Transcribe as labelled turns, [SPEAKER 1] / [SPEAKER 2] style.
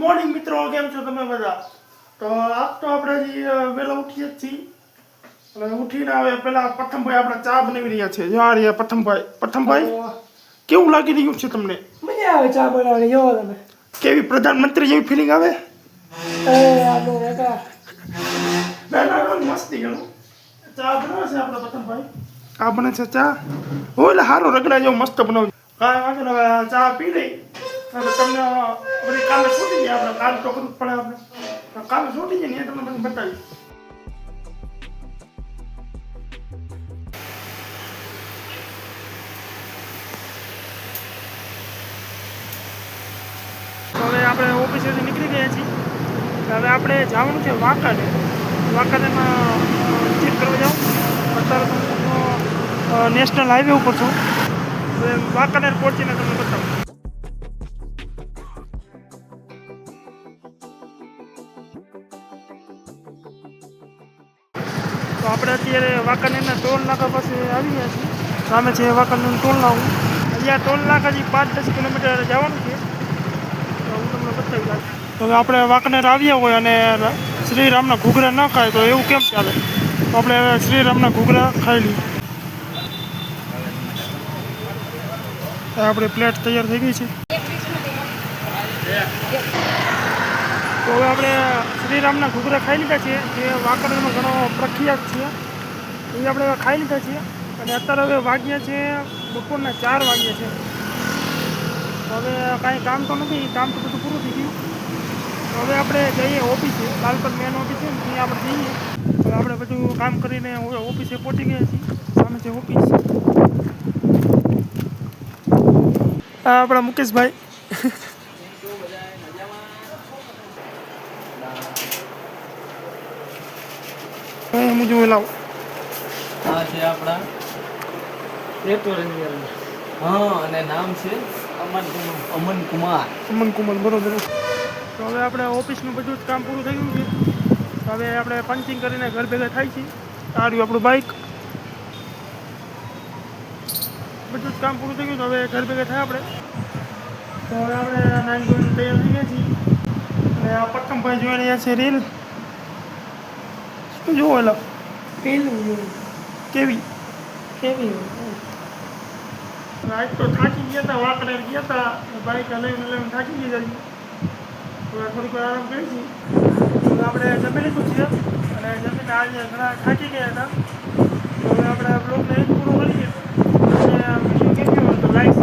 [SPEAKER 1] Morning મિત્રો, કેમ છો તમે બધા? તો આજ તો આપણે હજી વહેલા ઉઠીએ જ છીએ અને ઉઠીને હવે પેલા પ્રથમભાઈ આપણે ચા બનાવી રહ્યા છે. જો આ રહ્યા પ્રથમભાઈ કેવું લાગી રહ્યું છે તમને?
[SPEAKER 2] મજા આવે ચા બનાવવાની. જોવો તમે
[SPEAKER 1] કેવી પ્રધાનમંત્રી જેવી ફિલિંગ આવે? મસ્તી ગણું ચા બનાવે છે આપણા પ્રથમભાઈ. આ બને છે ચા. હો એટલે સારો રગડા જેવો મસ્ત બનાવજો. કાંઈ વાંધો ને, હવે ચા પી લઈ તમને વળી કાલે છૂટી જાય. આપણે કાલ તો કરવું જ પડે. આપણે કાલે છૂટી જાય ને એ તમને બધું બતાવી. હવે આપણે ઓફિસેથી નીકળી ગયા છીએ. હવે આપણે જવાનું છે વાંકાનેર. વાંકાનેરમાં વિઝિટ કરવા જાઉં. અત્યારે તો નેશનલ હાઈવે ઉપર છું. હવે વાંકાનેર પહોંચીને તમને બતાવું. તો આપણે અત્યારે વાંકાનેરના ટોલ નાકા પાસે આવી ગયા છીએ. સામે છે વાંકાનેરનું ટોલ નાકું. અહીંયા ટોલ નાકા હજી 5-10 કિલોમીટર જવાનું છે. તો હું તમને બતાવી દઉં. હવે આપણે વાંકાનેર આવ્યા હોય અને શ્રીરામના ઘૂઘરા ન ખાય તો એવું કેમ ચાલે? તો આપણે હવે શ્રીરામના ઘૂઘરા ખાઈ લઈએ. આપણી પ્લેટ તૈયાર થઈ ગઈ છે. તો હવે આપણે શ્રીરામના ઘૂઘરા ખાઈ લીધા છે, જે વાંકાનેરમાં ઘણો પ્રખ્યાત છે. એ આપણે ખાઈ લીધા છે અને અત્યારે હવે વાગ્યા છે બપોરના 4 વાગ્યા છે. હવે કાંઈ કામ તો નથી, કામ તો બધું પૂરું થઈ ગયું. હવે આપણે જઈએ ઓફિસે. લાલપત મેન ઓફિસ છે ને ત્યાં આપણે જઈએ. હવે આપણે બધું કામ કરીને ઓફિસે પહોંચી ગયા છીએ. સામે છે ઓફિસ. હા, આપણા મુકેશભાઈ. હું જોઈ લાવું.
[SPEAKER 3] હા, છે આપણા હા, અને નામ છે અમન કુમાર.
[SPEAKER 1] બરોબર. તો હવે આપણે ઓફિસનું બધું જ કામ પૂરું થઈ ગયું છે. હવે આપણે પંચિંગ કરીને ઘર ભેગા થાય છે. આ રહ્યું આપણું બાઇક. બધું જ કામ પૂરું થઈ ગયું. તો હવે ઘર ભેગા થાય આપણે. તો હવે આપણે 9 તૈયાર થઈ ગયા છીએ. અને આ પ્રથમભાઈ જોઈ રહ્યા છે રીલ. શું જોવો એટલે
[SPEAKER 2] પેલું
[SPEAKER 1] કેવી
[SPEAKER 2] કેવી
[SPEAKER 1] આજ તો થાકી ગયા હતા. વાંકાનેર ગયા હતા, બાઇક લઈને થાકી ગયા હતા. હવે થોડીક વાર આરામ કરી છીએ. હવે આપણે જમી લીધું છે અને જમીને આજે ઘણા થાકી ગયા હતા. તો હવે આપણે બ્લોગને પૂરો કરીએ. અને વિડીયો કેમ ગયો તો લાઈક